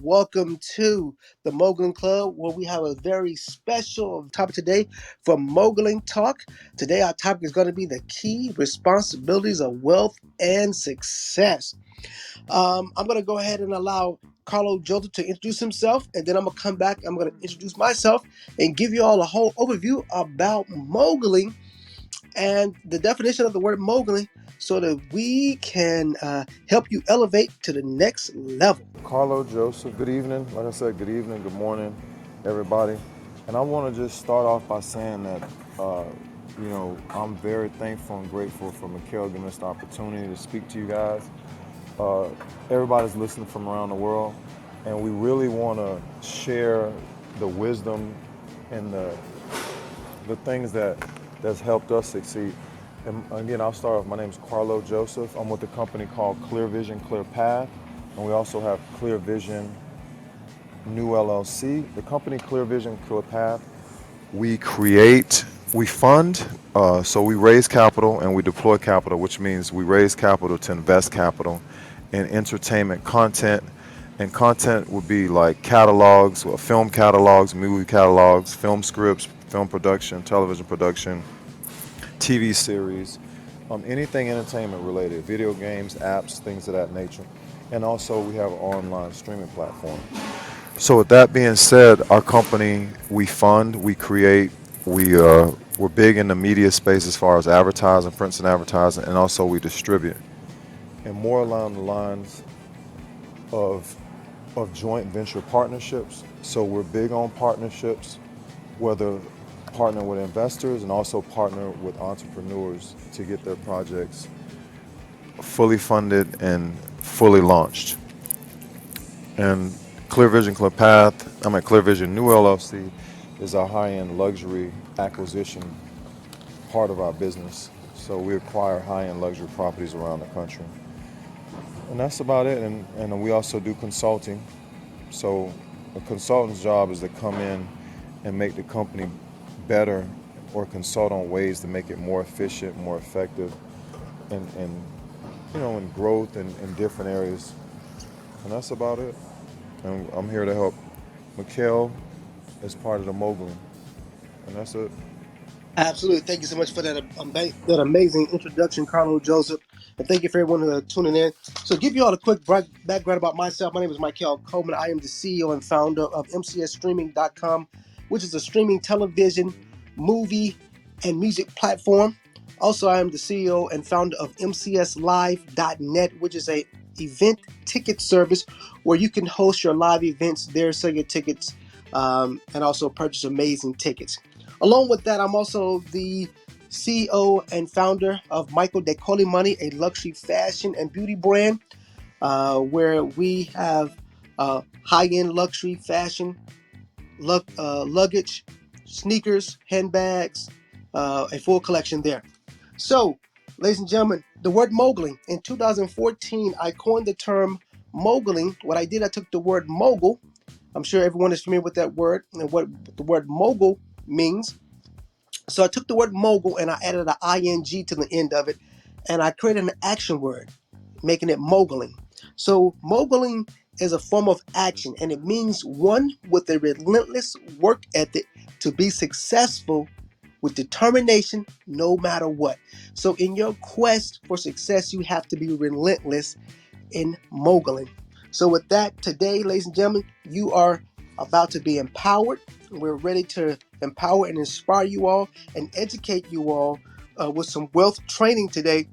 Welcome to the Moguling Club, where we have a very special topic today from Moguling Talk. Today, our topic is going to be the key responsibilities of wealth and success. I'm going to go ahead and allow Carlo Joseph to introduce himself, and then I'm going to come back. I'm going to introduce myself and give you all a whole overview about Moguling and the definition of the word moguling so that we can help you elevate to the next level. Carlo, Joseph, good evening. Like I said, good evening, good morning, everybody. And I want to just start off by saying that, I'm very thankful and grateful for Mikhail giving us the opportunity to speak to you guys. Everybody's listening from around the world, and we really want to share the wisdom and the things that's helped us succeed. And again, I'll start off. My name is Carlo Joseph. I'm with a company called Clear Vision, Clear Path, and we also have Clear Vision New LLC. The company Clear Vision, Clear Path, we fund, so we raise capital and we deploy capital, which means we raise capital to invest capital in entertainment content. And content would be like catalogs, film catalogs, movie catalogs, film scripts, film production, television production, TV series, anything entertainment related, video games, apps, things of that nature. And also we have an online streaming platform. So with that being said, our company, we fund, we create, we're big in the media space as far as advertising, prints and advertising, and also we distribute. And more along the lines of joint venture partnerships. So we're big on partnerships, whether partner with investors and also partner with entrepreneurs to get their projects fully funded and fully launched. And Clear Vision Clear Path, Clear Vision New LLC is our high-end luxury acquisition part of our business. So we acquire high-end luxury properties around the country. And that's about it. And we also do consulting. So a consultant's job is to come in and make the company better or consult on ways to make it more efficient, more effective, and in growth and in different areas. And that's about it. And I'm here to help Mikhail as part of the Moguling. And that's it. Absolutely. Thank you so much for that amazing introduction, Carlo Joseph. And thank you for everyone tuning in. So, give you all a quick background about myself. My name is Michael Coleman. I am the CEO and founder of MCSstreaming.com, which is a streaming television, movie, and music platform. Also, I am the CEO and founder of MCSLive.net, which is a event ticket service where you can host your live events there, sell your tickets, and also purchase amazing tickets. Along with that, I'm also the CEO and founder of Michael de Coleman, a luxury fashion and beauty brand, where we have high-end luxury fashion, luggage, sneakers, handbags, a full collection there. So, ladies and gentlemen, the word moguling. In 2014, I coined the term moguling. What I did, I took the word mogul. I'm sure everyone is familiar with that word and what the word mogul means. So I took the word mogul and I added an ing to the end of it, and I created an action word, making it moguling. So moguling is a form of action, and it means one with a relentless work ethic to be successful with determination no matter what. So in your quest for success, you have to be relentless in moguling. So with that, today, ladies and gentlemen, you are about to be empowered. We're ready to empower and inspire you all and educate you all with some wealth training today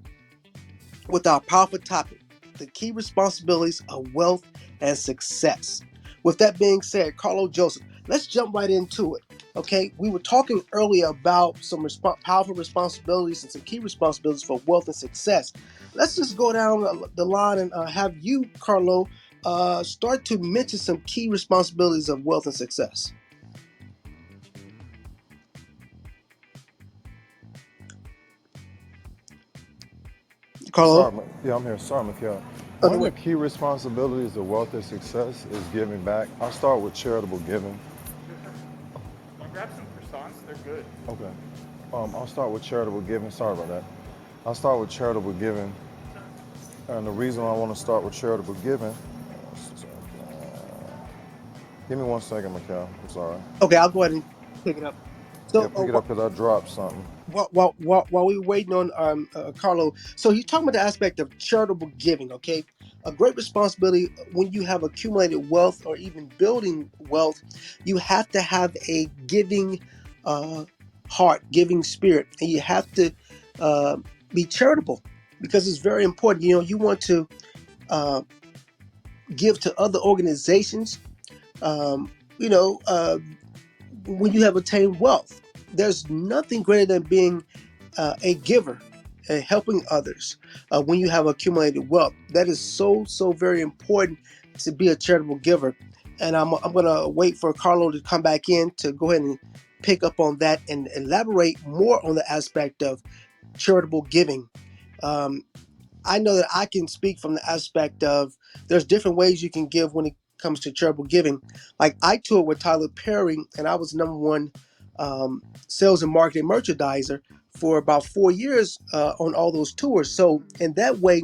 with our powerful topic, the key responsibilities of wealth and success. With that being said, Carlo Joseph, let's jump right into it. Okay, we were talking earlier about some powerful responsibilities and some key responsibilities for wealth and success. Let's just go down the line and have you, Carlo, start to mention some key responsibilities of wealth and success. Carlo? Yeah, I'm here. Sorry, Mikhail. Okay, One of the wait. key responsibilities of wealth and success is giving back. I'll start with charitable giving. Want to grab some croissants? They're good. Okay. I'll start with charitable giving. Sorry about that. I'll start with charitable giving. And the reason I want to start with charitable giving Give me 1 second, Mikhail. I'm sorry. Okay, I'll go ahead and pick it up. Yeah, So pick it up because I dropped something. while we were waiting on Carlo, so he's talking about the aspect of charitable giving. Okay, a great responsibility when you have accumulated wealth or even building wealth, you have to have a giving uh, heart, giving spirit, and you have to uh, be charitable because it's very important. You know, you want to uh, give to other organizations. Um, you know, when you have attained wealth, there's nothing greater than being a giver and helping others when you have accumulated wealth. That is so very important to be a charitable giver. And I'm gonna wait for Carlo to come back in to go ahead and pick up on that and elaborate more on the aspect of charitable giving. Um, I know that I can speak from the aspect of there's different ways you can give when it comes to charitable giving. Like I toured with Tyler Perry, and I was number one sales and marketing merchandiser for about 4 years on all those tours. So in that way,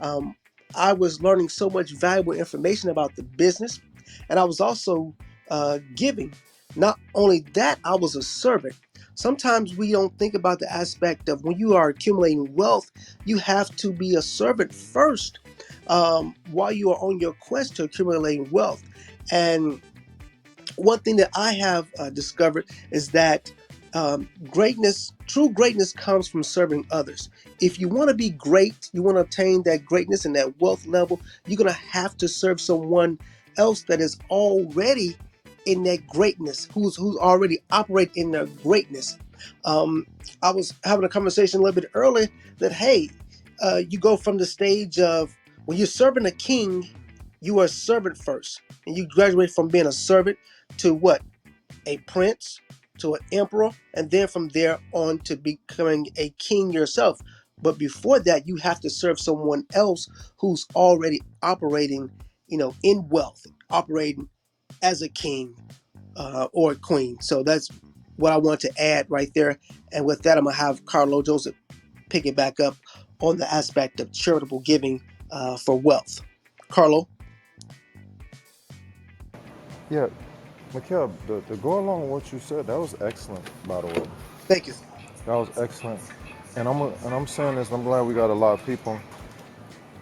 um, I was learning so much valuable information about the business, and I was also giving. Not only that, I was a servant. Sometimes we don't think about the aspect of when you are accumulating wealth, you have to be a servant first while you are on your quest to accumulating wealth. And one thing that I have discovered is that true greatness comes from serving others. If you want to be great, you want to obtain that greatness and that wealth level, you're going to have to serve someone else that is already in that greatness, who's already operate in their greatness. Um, I was having a conversation a little bit earlier that, hey, you go from the stage of when you're serving a king, you are a servant first, and you graduate from being a servant to what? A prince, to an emperor, and then from there on to becoming a king yourself. But before that, you have to serve someone else who's already operating, in wealth, operating as a king or a queen. So that's what I want to add right there. And with that, I'm gonna have Carlo Joseph pick it back up on the aspect of charitable giving for wealth. Carlo, Yeah, Mikhail, to go along with what you said, that was excellent, by the way. thank you. That was excellent. And I'm saying this, I'm glad we got a lot of people.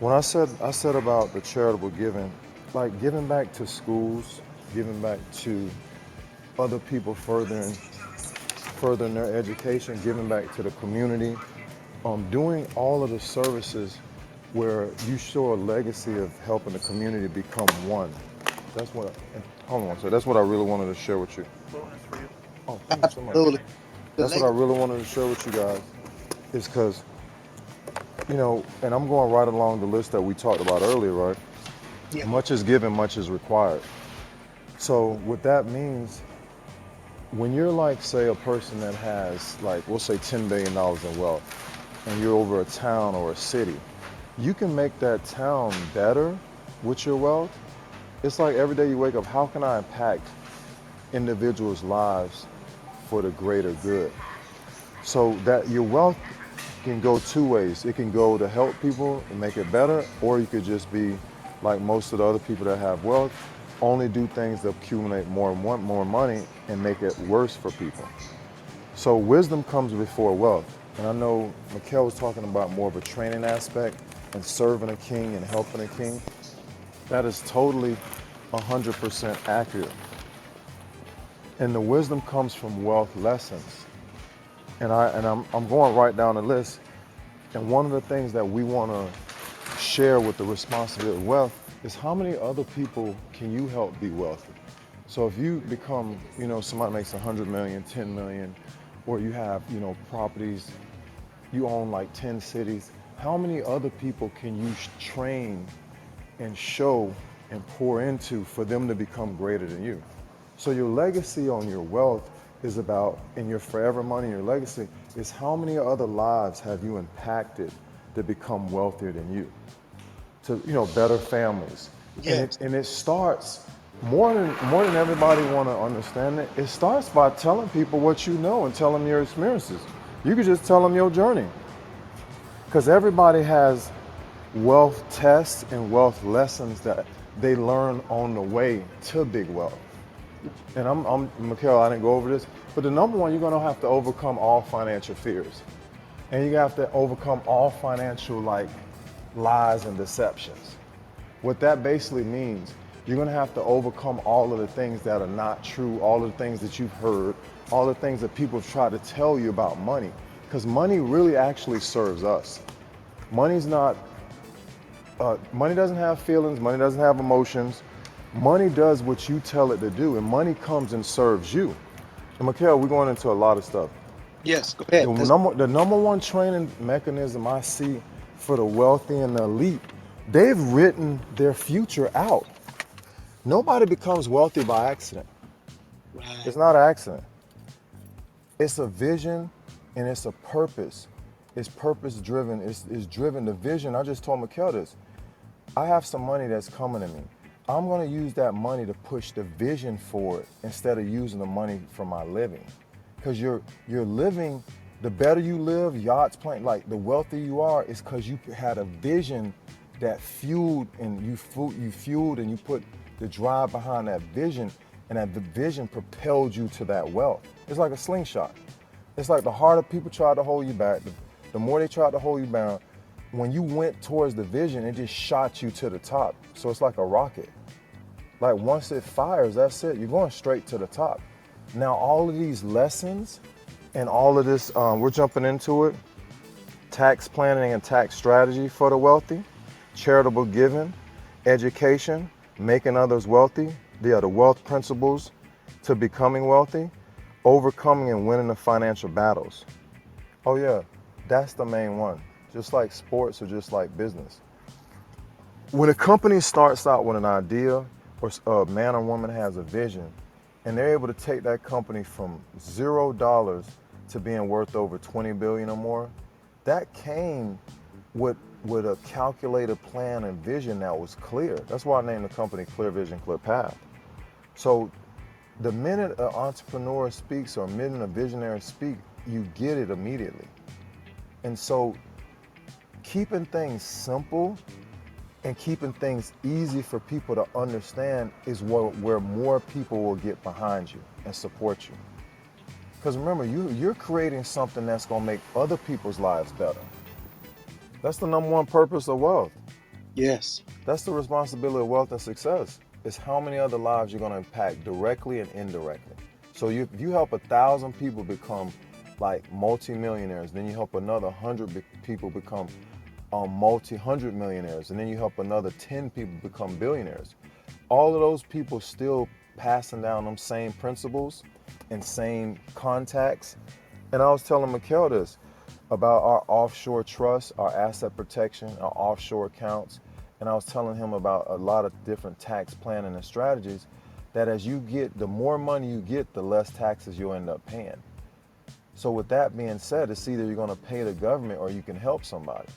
When I said about the charitable giving, like giving back to schools, giving back to other people furthering their education, giving back to the community, doing all of the services where you show a legacy of helping the community become one. That's what. Hold on, so that's what I really wanted to share with you. Bonus for you. Oh, thank you so much. Absolutely. The That's what I legacy. really wanted to share with you guys, is because and I'm going right along the list that we talked about earlier, right? Yeah. Much is given, much is required. So what that means, when you're like, say, a person that has, like, we'll say $10 billion in wealth, and you're over a town or a city, you can make that town better with your wealth. It's like every day you wake up, how can I impact individuals' lives for the greater good? So that your wealth can go two ways. It can go to help people and make it better, or you could just be like most of the other people that have wealth, only do things that accumulate more and more money and make it worse for people. So wisdom comes before wealth. And I know Mikhail was talking about more of a training aspect and serving a king and helping a king. That is totally 100% accurate. And the wisdom comes from wealth lessons. And I'm going right down the list. And one of the things that we want to share with the responsibility of wealth is how many other people can you help be wealthy? So if you become, somebody makes 100 million, 10 million, or you have, properties, you own like 10 cities, how many other people can you train and show and pour into for them to become greater than you? So your legacy on your wealth is about, in your forever money, your legacy is how many other lives have you impacted to become wealthier than you? To, better families. And Yes. it starts more than everybody want to understand it. It starts by telling people what you know and tell them your experiences. You could just tell them your journey. Because everybody has wealth tests and wealth lessons that they learn on the way to big wealth. and Mikhail, I didn't go over this, but the number one, you're gonna have to overcome all financial fears. And you have to overcome all financial like lies and deceptions. What that basically means, you're gonna have to overcome all of the things that are not true, all of the things that you've heard, all the things that people try to tell you about money. Because money really actually serves us. Money's not, money doesn't have feelings, money doesn't have emotions. Money does what you tell it to do, and money comes and serves you. And Mikhail, we're going into a lot of stuff. Yes, go ahead. The number one training mechanism I see for the wealthy and the elite, they've written their future out. Nobody becomes wealthy by accident. Right. It's not an accident. It's a vision and it's a purpose. It's purpose driven. It's driven. The vision, I just told Mikhail this. I have some money that's coming to me. I'm going to use that money to push the vision forward instead of using the money for my living. Because you're living, the better you live, yachts, plane, like the wealthier you are, is because you had a vision that fueled and you fueled and you put the drive behind that vision, and that the vision propelled you to that wealth. It's like a slingshot. It's like the harder people try to hold you back, the more they try to hold you down, when you went towards the vision, it just shot you to the top. So it's like a rocket. Like once it fires, that's it. You're going straight to the top. Now, all of these lessons and all of this, we're jumping into it. Tax planning and tax strategy for the wealthy, charitable giving, education, making others wealthy. They are the wealth principles to becoming wealthy, overcoming and winning the financial battles. Oh yeah, that's the main one. Just like sports or just like business. When a company starts out with an idea or a man or woman has a vision and they're able to take that company from $0 to being worth over 20 billion or more, that came with a calculated plan and vision that was clear. That's why I named the company Clear Vision, Clear Path. So the minute an entrepreneur speaks or a minute a visionary speaks, you get it immediately. And so keeping things simple and keeping things easy for people to understand is where more people will get behind you and support you. Because remember, you're creating something that's going to make other people's lives better. That's the number one purpose of wealth. Yes. That's the responsibility of wealth and success. Is how many other lives you're going to impact directly and indirectly. So if you help 1,000 people become like multi-millionaires, then you help another 100 people become multi-hundred millionaires, and then you help another 10 people become billionaires. All of those people still passing down them same principles and same contacts. And I was telling Mikhail this about our offshore trusts, our asset protection, our offshore accounts. And I was telling him about a lot of different tax planning and strategies that as you get, the more money you get, the less taxes you'll end up paying. So with that being said, it's either you're going to pay the government or you can help somebody.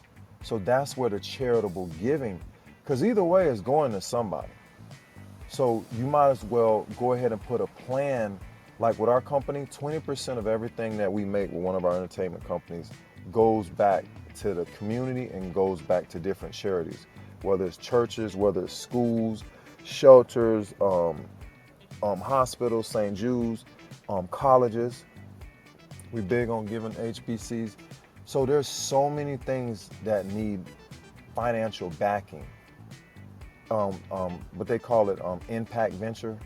So that's where the charitable giving, because either way is going to somebody. So you might as well go ahead and put a plan. Like with our company, 20% of everything that we make with one of our entertainment companies goes back to the community and goes back to different charities, whether it's churches, whether it's schools, shelters, hospitals, St. Jude's, colleges. We big on giving HBCs. So there's so many things that need financial backing. But they call it impact venture,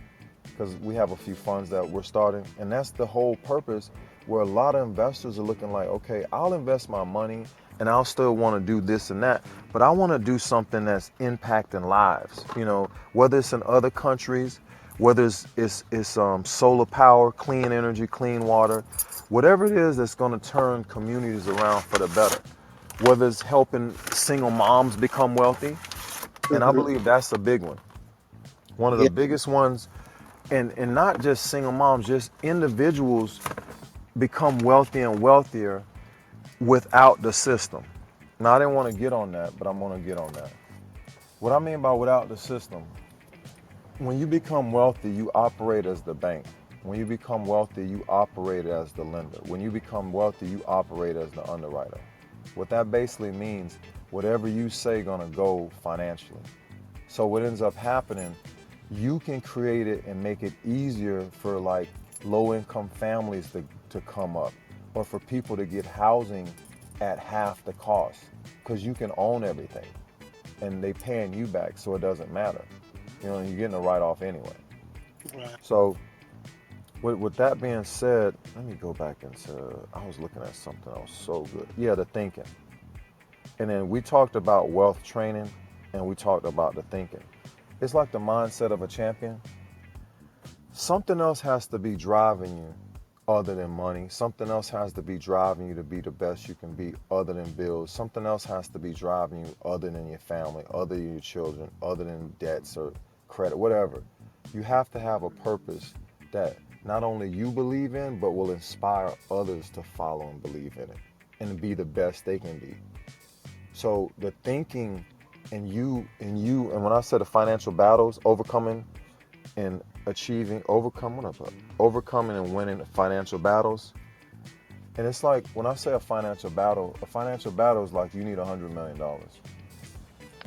because we have a few funds that we're starting. And that's the whole purpose, where a lot of investors are looking like, okay, I'll invest my money and I'll still want to do this and that, but I want to do something that's impacting lives, whether it's in other countries, whether it's solar power, clean energy, clean water, whatever it is that's going to turn communities around for the better, whether it's helping single moms become wealthy. And I Mhm. believe that's a big one. One of the Yeah. biggest ones, and not just single moms, just individuals become wealthy and wealthier without the system. Now, I didn't want to get on that, but I'm going to get on that. What I mean by without the system, when you become wealthy, you operate as the bank. When you become wealthy, you operate as the lender. When you become wealthy, you operate as the underwriter. What that basically means, whatever you say gonna go financially. So what ends up happening you can create it and make it easier for like low income families to come up, or for people to get housing at half the cost, because you can own everything and they paying you back, so it doesn't matter. You know, you're getting a write off anyway. Right. So with that being said, let me go back into, I was looking at something else so good. Yeah, the thinking. And then we talked about wealth training and we talked about the thinking. It's like the mindset of a champion. Something else has to be driving you other than money. Something else has to be driving you to be the best you can be other than bills. Something else has to be driving you other than your family, other than your children, other than debts or credit, whatever. You have to have a purpose that not only you believe in, but will inspire others to follow and believe in it and be the best they can be. So the thinking and when I said the financial battles, overcoming and overcoming and winning financial battles. And it's like when I say a financial battle is like you need $100 million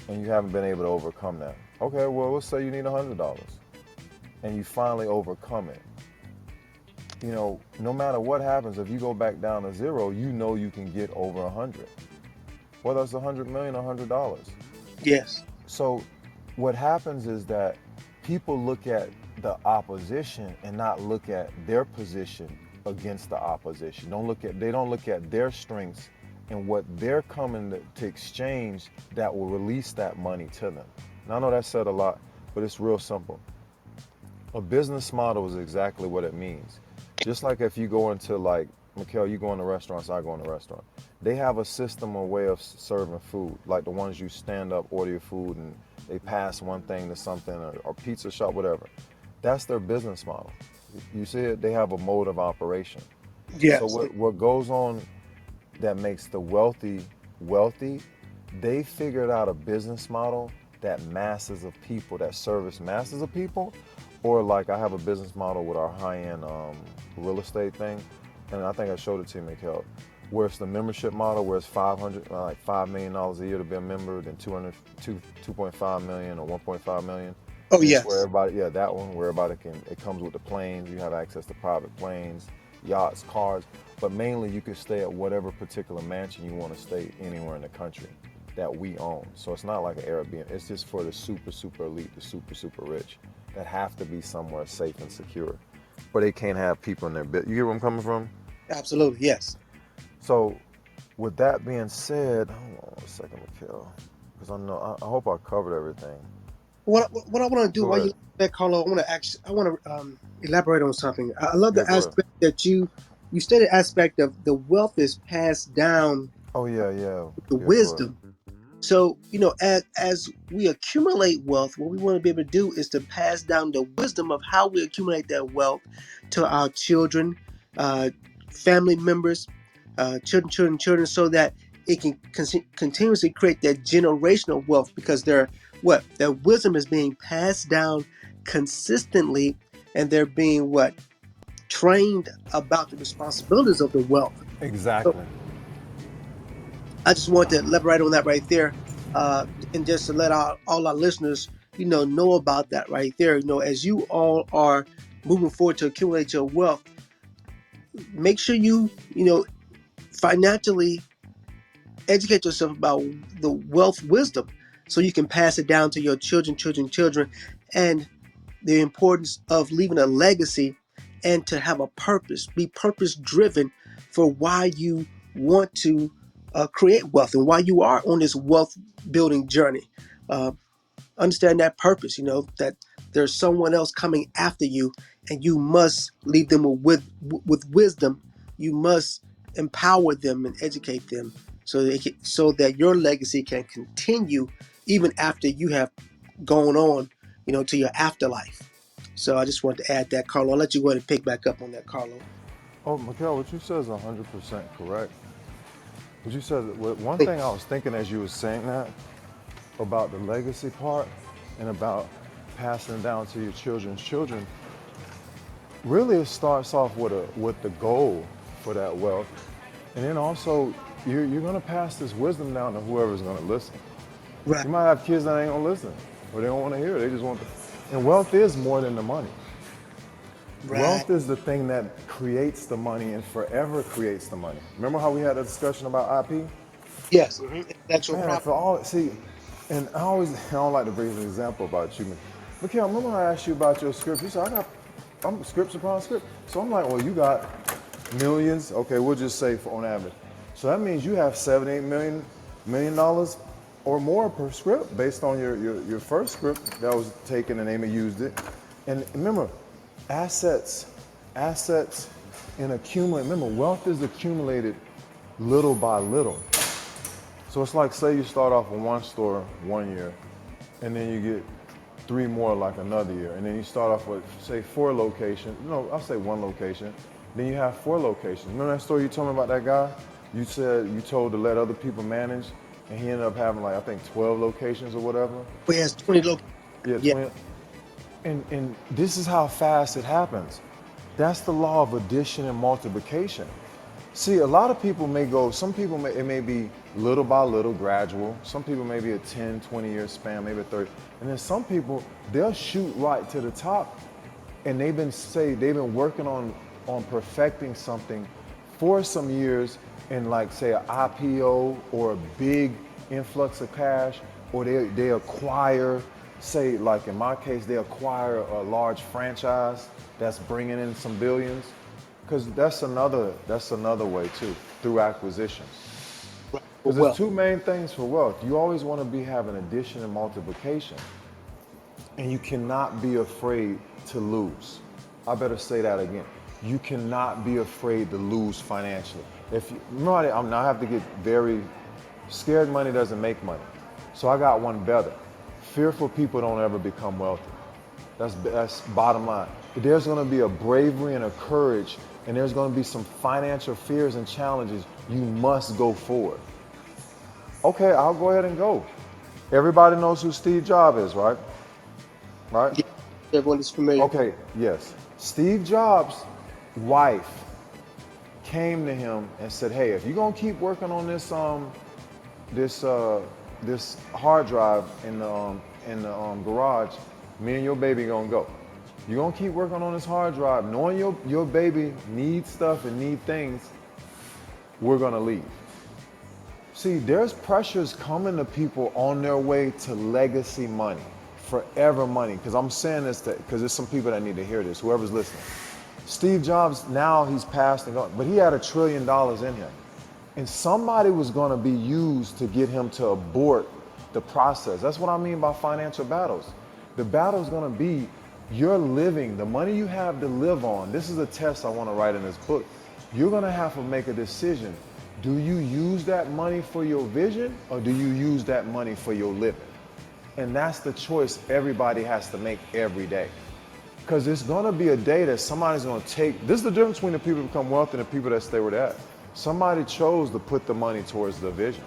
and you haven't been able to overcome that. Okay, well, let's say you need $100 and you finally overcome it. You know, no matter what happens, if you go back down to zero, you know you can get over 100. Whether it's 100 million or $100. Yes. So what happens is that people look at the opposition and not look at their position against the opposition. They don't look at their strengths and what they're coming to exchange that will release that money to them. And I know that said a lot, but it's real simple. A business model is exactly what it means. Just like if you go into like, Mikhail, you go into restaurants, I go into restaurant. They have a system or way of serving food, like the ones you stand up, order your food, and they pass one thing to something, or pizza shop, whatever. That's their business model. You see it, they have a mode of operation. So Yes. what goes on that makes the wealthy wealthy, they figured out a business model that service masses of people. Or like I have a business model with our high-end real estate thing, and I think I showed it to you, Mikhail, where it's the membership model, where it's like $5 million a year to be a member, then 2.5 million or 1.5 million. Oh, And it's where yes. everybody, yeah, that one where everybody it comes with the planes. You have access to private planes, yachts, cars, but mainly you can stay at whatever particular mansion you want to stay anywhere in the country that we own. So it's not like an Airbnb. It's just for the super, super elite, the super, super rich that have to be somewhere safe and secure. But they can't have people in their bed. You get where I'm coming from? Absolutely. Yes. So with that being said, hold on a second, Mikhail, because I hope I covered everything. What I want to do Go while you ahead. look at that, Carlo, I want to elaborate on something. I love Yeah, the go ahead. aspect that you stated aspect of the wealth is passed down Oh yeah, yeah, to yeah, go ahead. wisdom. So, as we accumulate wealth, what we want to be able to do is to pass down the wisdom of how we accumulate that wealth to our children, uh, family members, children, so that it can continuously create that generational wealth because their wisdom is being passed down consistently, and they're being trained about the responsibilities of the wealth. So Exactly. I just want to elaborate on that right there, and just to let all our listeners, know about that right there. As you all are moving forward to accumulate your wealth, make sure financially educate yourself about the wealth wisdom, so you can pass it down to your children, and the importance of leaving a legacy and to have a purpose, be purpose driven for why you want to create wealth and why you are on this wealth building journey. Uh, Understand that purpose, that there's someone else coming after you, and you must leave them with wisdom. You must empower them and educate them so that your legacy can continue even after you have gone on, to your afterlife. So I just wanted to add that, Carlo. I'll let you go ahead and pick back up on that, Carlo. Oh, Mikhail, what you said is 100% correct. What you said, one Hey, thing I was thinking as you were saying that about the legacy part and about passing it down to your children's children, really it starts off with the goal for that wealth. And then also, you're going to pass this wisdom down to whoever's going to listen. right. You might have kids that ain't going to listen or they don't want to hear it. They just want to. And wealth is more than the money. Right. Wealth is the thing that creates the money and forever creates the money. Remember how we had a discussion about IP? Yes. Intellectual Man, property. for all, see, and I don't like to bring an example about you. Mikhail, remember how I asked you about your script? You said, I'm scripts upon script. So I'm like, well, you got millions. Okay, we'll just say on average. So that means you have $7, $8 million or more per script based on your first script that was taken and Amy used it. And remember, assets, assets and accumulate. Remember, wealth is accumulated little by little. So it's like, say you start off with one store 1 year, and then you get 3 more like another year, and then you start off with, say, 4 locations. No, I'll say 1 location. Then you have 4 locations. Remember that story you told me about that guy? You said you told to let other people manage, and he ended up having like, I think 12 locations or whatever. He has 20 locations. Yeah, Yeah. 20. And this is how fast it happens. That's the law of addition and multiplication. See, a lot of people may go, some people may, it may be little by little, gradual. Some people may be a 10, 20-year span, maybe a 30. And then some people, they'll shoot right to the top. And they've been working on perfecting something for some years in like, say, an IPO or a big influx of cash, or they acquire, say, like in my case, they acquire a large franchise that's bringing in some billions. Because that's another way too, through acquisitions. Right. For Because there's wealth. 2 main things for wealth. You always want to be having addition and multiplication. And you cannot be afraid to lose. I better say that again. You cannot be afraid to lose financially. If you, remember, I have to get very scared. Money doesn't make money. So I got one better. Fearful people don't ever become wealthy. That's bottom line. There's going to be a bravery and a courage, and there's going to be some financial fears and challenges. You must go forward. Okay, I'll go ahead and go. Everybody knows who Steve Jobs is, right? Right? Yeah. Everyone is familiar. Okay, yes. Steve Jobs' wife came to him and said, "Hey, if you're gonna keep working on this hard drive in the garage, me and your baby gonna go. You're gonna keep working on this hard drive, knowing your baby needs stuff and need things. We're gonna leave." See, there's pressures coming to people on their way to legacy money, forever money. Because I'm saying this because there's some people that need to hear this, whoever's listening. Steve Jobs, now he's passed and gone, but he had $1 trillion in him. And somebody was going to be used to get him to abort the process. That's what I mean by financial battles. The battle is going to be you're living, the money you have to live on. This is a test I want to write in this book. You're going to have to make a decision. Do you use that money for your vision, or do you use that money for your living? And that's the choice everybody has to make every day. Because there's going to be a day that somebody's going to take, this is the difference between the people who become wealthy and the people that stay where they're at. Somebody chose to put the money towards the vision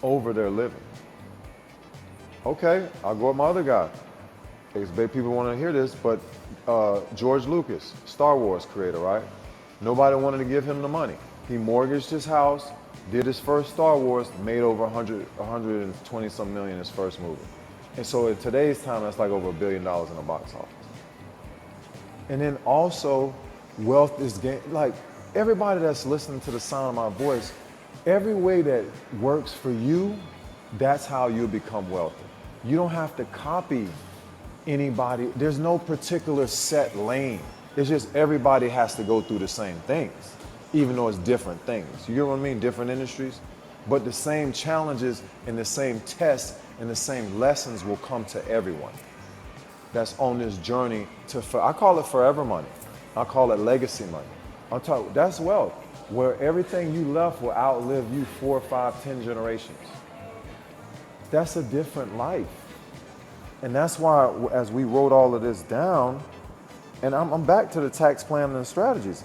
over their living. Okay, I'll go with my other guy. Because people want to hear this, but George Lucas, Star Wars creator, right? Nobody wanted to give him the money. He mortgaged his house, did his first Star Wars, made over 120 some million his first movie. And so in today's time, that's like over $1 billion in the box office. And then also, wealth is like everybody that's listening to the sound of my voice, every way that works for you, that's how you become wealthy. You don't have to copy anybody. There's no particular set lane. It's just everybody has to go through the same things, even though it's different things. You get what I mean? Different industries, but the same challenges and the same tests and the same lessons will come to everyone that's on this journey to, I call it forever money. I call it legacy money. I'm talking, that's wealth, where everything you left will outlive you 4, 5, 10 generations. That's a different life. And that's why, as we wrote all of this down, and I'm back to the tax plan and strategies.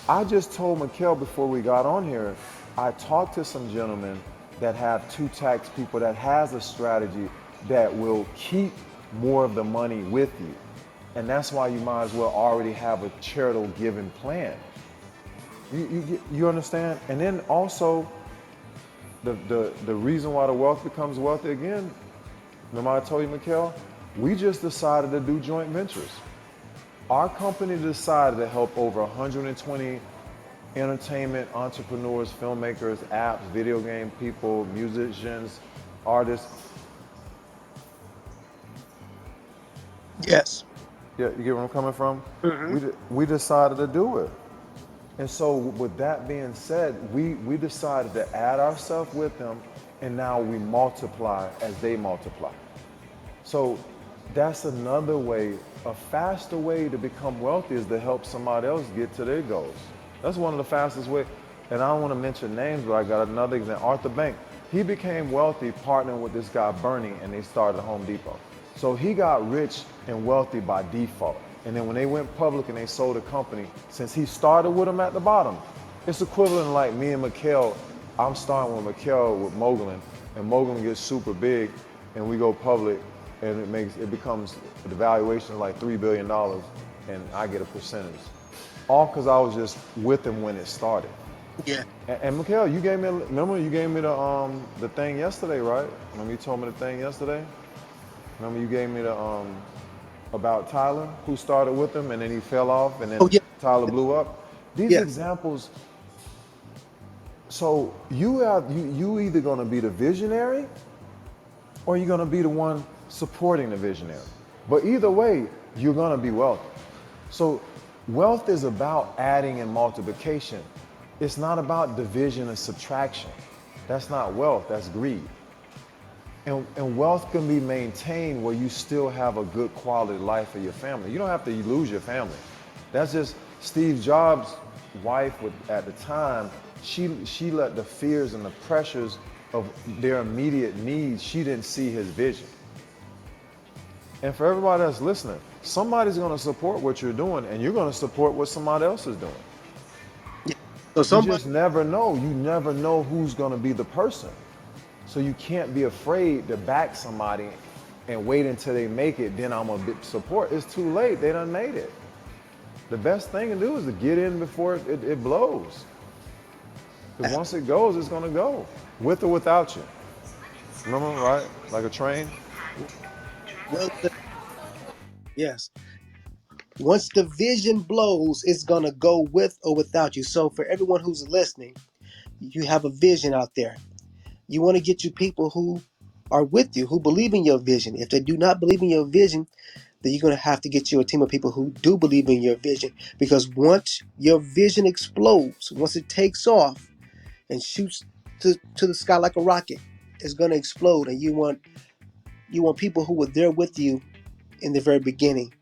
I just told Mikhail before we got on here, I talked to some gentlemen that have 2 tax people that has a strategy that will keep more of the money with you. And that's why you might as well already have a charitable giving plan. You understand? And then also, the reason why the wealth becomes wealthy again, remember I told you, Mikhail, We just decided to do joint ventures. Our company decided to help over 120 entertainment entrepreneurs, filmmakers, apps, video game people, musicians, artists. Yes. Yeah, you get where I'm coming from? Hmm. We decided to do it. And so with that being said, we decided to add ourselves with them, and now we multiply as they multiply. So that's another way, a faster way to become wealthy is to help somebody else get to their goals. That's one of the fastest ways. And I don't want to mention names, but I got another example. Arthur Bank, he became wealthy partnering with this guy Bernie, and they started Home Depot. So he got rich and wealthy by default. And then when they went public and they sold the company, since he started with them at the bottom, it's equivalent like me and Mikhail. I'm starting with Mikhail with Moguling, and Moguling gets super big, and we go public, and it becomes the valuation of like $3 billion, and I get a percentage. All because I was just with him when it started. Yeah. And Mikhail, remember you gave me the thing yesterday, right? Remember you told me the thing yesterday? Remember you gave me the about Tyler, who started with him and then he fell off and then Oh, yeah. Tyler blew up. These Yeah. examples, so you either gonna be the visionary or you're gonna be the one supporting the visionary. But either way, you're gonna be wealthy. So wealth is about adding and multiplication. It's not about division and subtraction. That's not wealth, that's greed. And wealth can be maintained where you still have a good quality life for your family. You don't have to lose your family. That's just Steve Jobs' wife at the time, she let the fears and the pressures of their immediate needs, she didn't see his vision. And for everybody that's listening, somebody's gonna support what you're doing and you're gonna support what somebody else is doing. Yeah. So You somebody. just never know. You never know who's gonna be the person. So you can't be afraid to back somebody and wait until they make it, then I'm gonna support. It's too late, they done made it. The best thing to do is to get in before it blows. Because once it goes, it's gonna go, with or without you. Remember, right? Like a train? Well, yes. Once the vision blows, it's gonna go with or without you. So for everyone who's listening, you have a vision out there. You want to get you people who are with you, who believe in your vision. If they do not believe in your vision, then you're going to have to get you a team of people who do believe in your vision. Because once your vision explodes, once it takes off and shoots to the sky like a rocket, it's going to explode. And you want people who were there with you in the very beginning.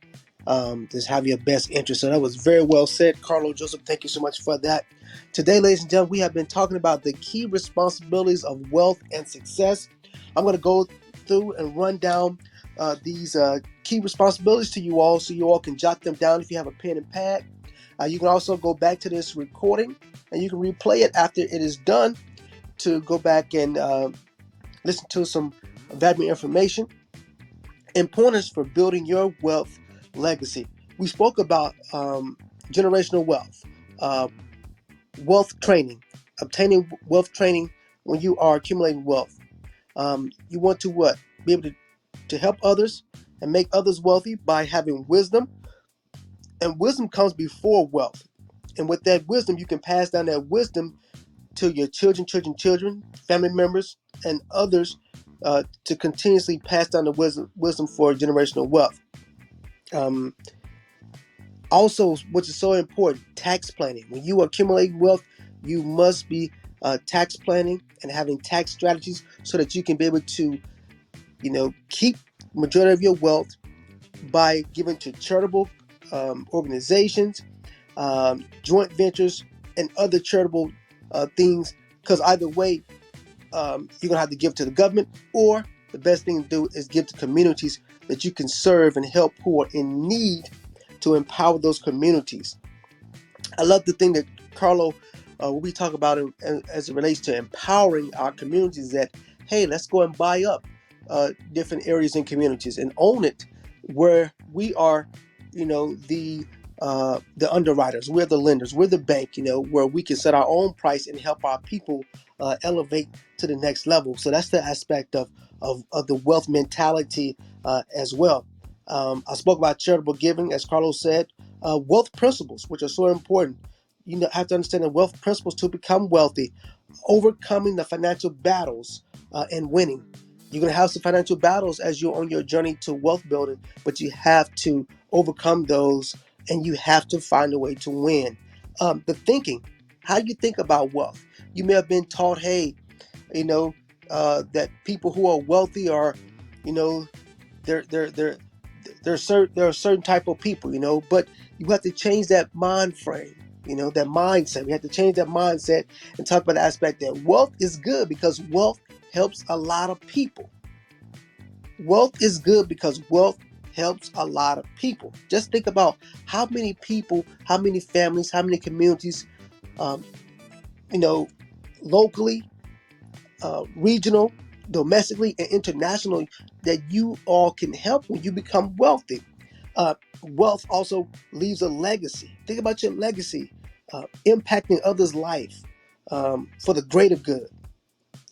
Just have your best interest. So that was very well said, Carlo Joseph. Thank you so much for that. Today, ladies and gentlemen, we have been talking about the key responsibilities of wealth and success. I'm going to go through and run down these key responsibilities to you all so you all can jot them down if you have a pen and pad. You can also go back to this recording and you can replay it after it is done to go back and listen to some valuable information and pointers for building your wealth legacy. We spoke about generational wealth, uh, wealth training, obtaining wealth training when you are accumulating wealth. You want to what? Be able to help others and make others wealthy by having wisdom. And wisdom comes before wealth. And with that wisdom, you can pass down that wisdom to your children, family members, and others to continuously pass down the wisdom for generational wealth. Um, Also, which is so important, tax planning. When you accumulate wealth, you must be tax planning and having tax strategies so that you can be able to, keep majority of your wealth by giving to charitable organizations, joint ventures, and other charitable things. Because either way, you're gonna have to give to the government, or the best thing to do is give to communities that you can serve and help who are in need to empower those communities. I love the thing that Carlo, when we talk about it as it relates to empowering our communities, that hey, let's go and buy up different areas and communities and own it, where we are, the the underwriters, we're the lenders, we're the bank, where we can set our own price and help our people elevate to the next level. So that's the aspect of the wealth mentality as well. I spoke about charitable giving, as Carlos said, wealth principles, which are so important. Have to understand the wealth principles to become wealthy, overcoming the financial battles and winning. You're going to have some financial battles as you're on your journey to wealth building, but you have to overcome those and you have to find a way to win. The thinking, how you think about wealth. You may have been taught, hey, you know, that people who are wealthy are, you know, they're there are certain type of people, but you have to change that mind frame, that mindset. We have to change that mindset and talk about the aspect that wealth is good because wealth helps a lot of people. Wealth is good because wealth helps a lot of people. Just think about how many people, how many families, how many communities, um, you know, locally, regional, domestically, and internationally that you all can help when you become wealthy. Wealth also leaves a legacy. Think about your legacy, impacting others' life for the greater good,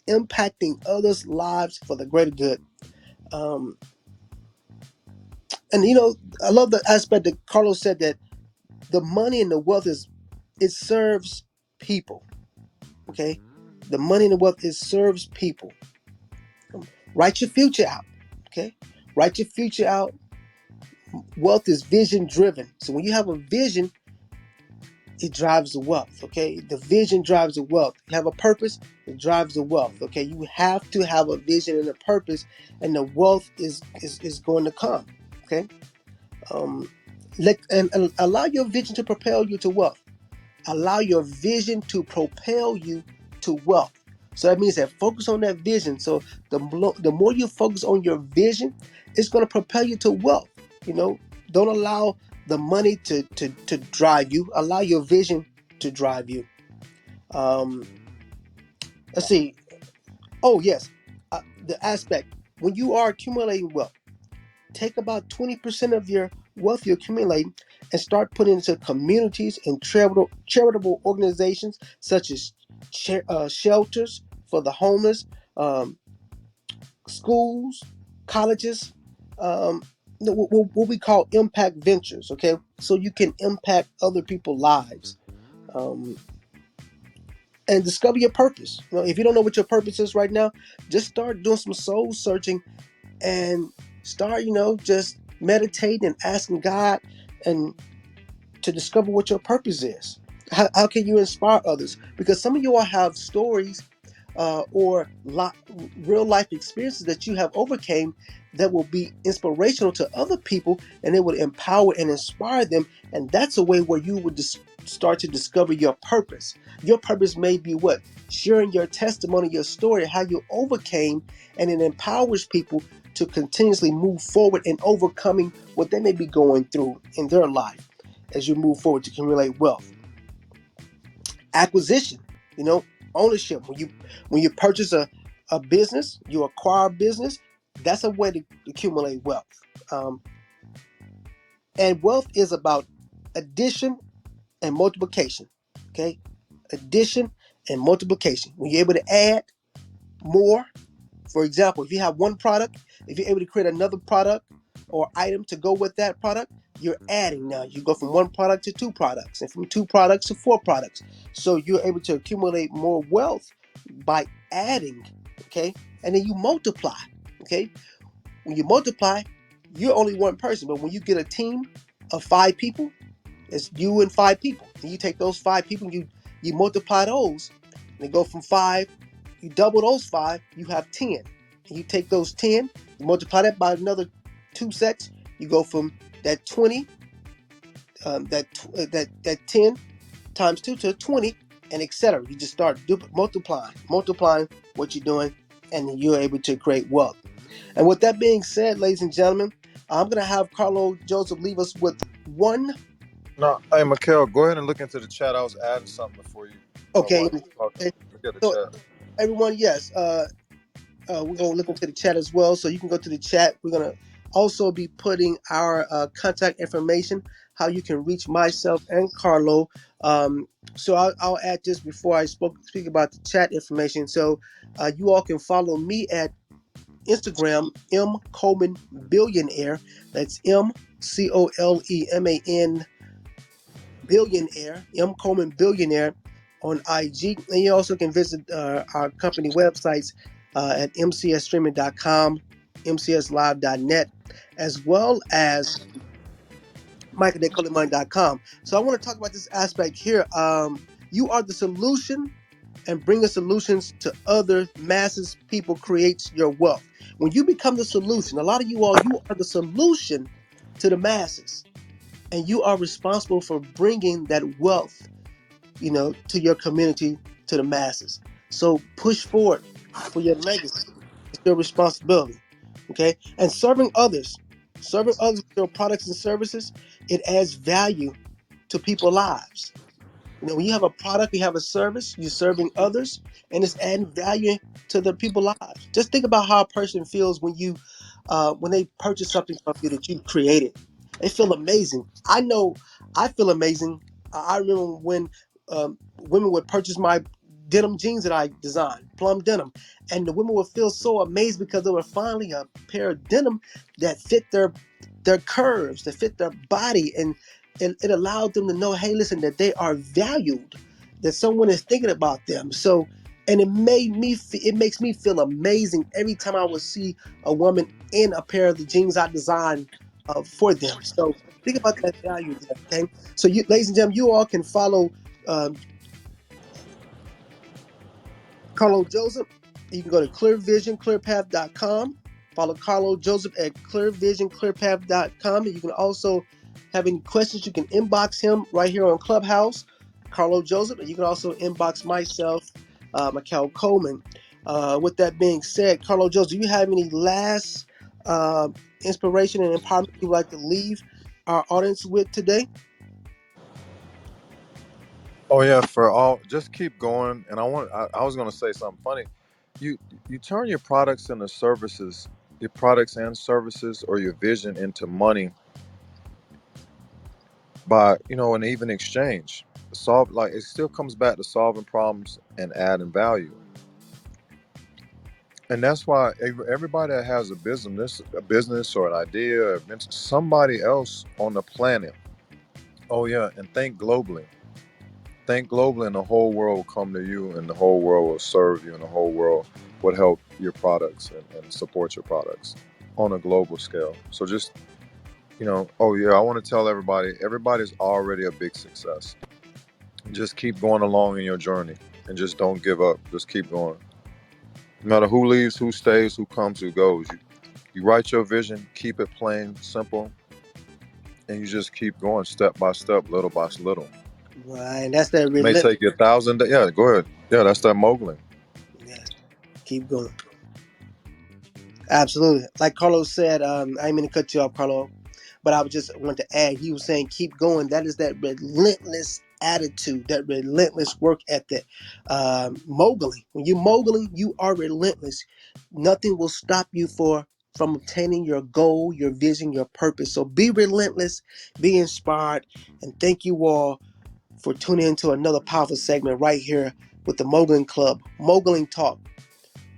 impacting others' lives for the greater good. Um, and I love the aspect that Carlos said that the money and the wealth it serves people. Okay, the money and the wealth it serves people. Write your future out. Okay, write your future out. Wealth is vision driven. So when you have a vision, it drives the wealth. Okay, the vision drives the wealth. You have a purpose, it drives the wealth. Okay, you have to have a vision and a purpose, and the wealth is going to come. Okay, um, and allow your vision to propel you to wealth. Allow your vision to propel you to wealth. So that means that focus on that vision. So the more you focus on your vision, it's going to propel you to wealth. Don't allow the money to drive you. Allow your vision to drive you. Um, let's see. Oh yes, the aspect when you are accumulating wealth, take about 20% of your wealth you accumulate and start putting into communities and charitable organizations such as shelters for the homeless, um, schools, colleges, um, what we call impact ventures. Okay, so you can impact other people's lives. Um, and discover your purpose. If you don't know what your purpose is right now, just start doing some soul searching and start, just meditating and asking God and to discover what your purpose is. How can you inspire others? Because some of you all have stories or real life experiences that you have overcame that will be inspirational to other people and it would empower and inspire them. And that's a way where you would start to discover your purpose. Your purpose may be what? Sharing your testimony, your story, how you overcame, and it empowers people to continuously move forward and overcoming what they may be going through in their life as you move forward to accumulate wealth. Acquisition, ownership. When you purchase a business, you acquire a business, that's a way to accumulate wealth. Um, and wealth is about addition and multiplication. Okay, addition and multiplication. When you're able to add more. For example, if you have one product, if you're able to create another product or item to go with that product, you're adding now. You go from one product to two products and from two products to four products. So you're able to accumulate more wealth by adding, okay? And then you multiply, okay? When you multiply, you're only one person, but when you get a team of 5 people, it's you and 5 people. And you take those 5 people, you multiply those, and they go from 5. You double those 5, you have 10. And you take those 10, you multiply that by another 2 sets. You go from that 20, that 10 times 2 to 20, and etc. You just start multiplying what you're doing, and you're able to create wealth. And with that being said, ladies and gentlemen, I'm gonna have Carlo Joseph leave us with one. No, hey, Mikhail, go ahead and look into the chat. I was adding something before you. Okay, While you were talking. okay. Look at the So chat. everyone, yes, we're gonna look into the chat as well. So you can go to the chat. We're gonna also be putting our contact information, how you can reach myself and Carlo. So I'll add this before I speak about the chat information. So you all can follow me at Instagram, M Coleman Billionaire. That's Coleman Billionaire, M Coleman Billionaire on IG. And you also can visit our company websites at mcsstreaming.com, mcslive.net, as well as michaeldcoleman.com. So I want to talk about this aspect here. You are the solution, and bringing solutions to other masses people creates your wealth. When you become the solution, a lot of you all, you are the solution to the masses, and you are responsible for bringing that wealth, to your community, to the masses. So push forward for your legacy. It's your responsibility. Okay. And serving others with your products and services, it adds value to people's lives. When you have a product, you have a service, you're serving others, and it's adding value to the people's lives. Just think about how a person feels when they purchase something from you that you created. They feel amazing. I know I feel amazing. I remember when women would purchase my denim jeans that I designed, plum denim, and the women would feel so amazed because they were finally a pair of denim that fit their curves, that fit their body, and it allowed them to know, hey, listen, that they are valued, that someone is thinking about them. So, and it makes me feel amazing every time I would see a woman in a pair of the jeans I designed for them. So think about that value there, okay? So, you, ladies and gentlemen, you all can follow um, Carlo Joseph. You can go to clearvisionclearpath.com. Follow Carlo Joseph at clearvisionclearpath.com. And you can also have any questions, you can inbox him right here on Clubhouse, Carlo Joseph. And you can also inbox myself, Michael Coleman. With that being said, Carlo Joseph, do you have any last inspiration and empowerment you would like to leave our audience with today? Oh yeah, for all, just keep going. And I was gonna say something funny. You you turn your products into services, your products and services, or your vision into money by an even exchange. Solve, like, it still comes back to solving problems and adding value. And that's why everybody that has a business or an idea, or somebody else on the planet. Oh yeah, and think globally. Think globally, and the whole world will come to you, and the whole world will serve you, and the whole world would help your products and support your products on a global scale. So just, oh yeah, I want to tell everybody, everybody's already a big success. Just keep going along in your journey, and just don't give up. Just keep going. No matter who leaves, who stays, who comes, who goes. You write your vision, keep it plain, simple, and you just keep going step by step, little by little. Right, and that's that It may relentless. take you 1,000 days. Yeah, go ahead. Yeah, that's that Moguling. Yes, keep going. Absolutely. Like Carlos said, I didn't mean to cut you off, Carlo, but I would just want to add, he was saying keep going. That is that relentless attitude, that relentless work ethic. Moguling. When you're moguling, you are relentless. Nothing will stop you from obtaining your goal, your vision, your purpose. So be relentless, be inspired, and thank you all for tuning into another powerful segment right here with the Moguling Club, Moguling Talk,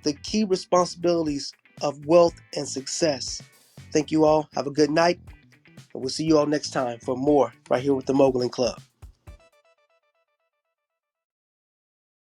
the key responsibilities of wealth and success. Thank you all. Have a good night. And we'll see you all next time for more right here with the Moguling Club.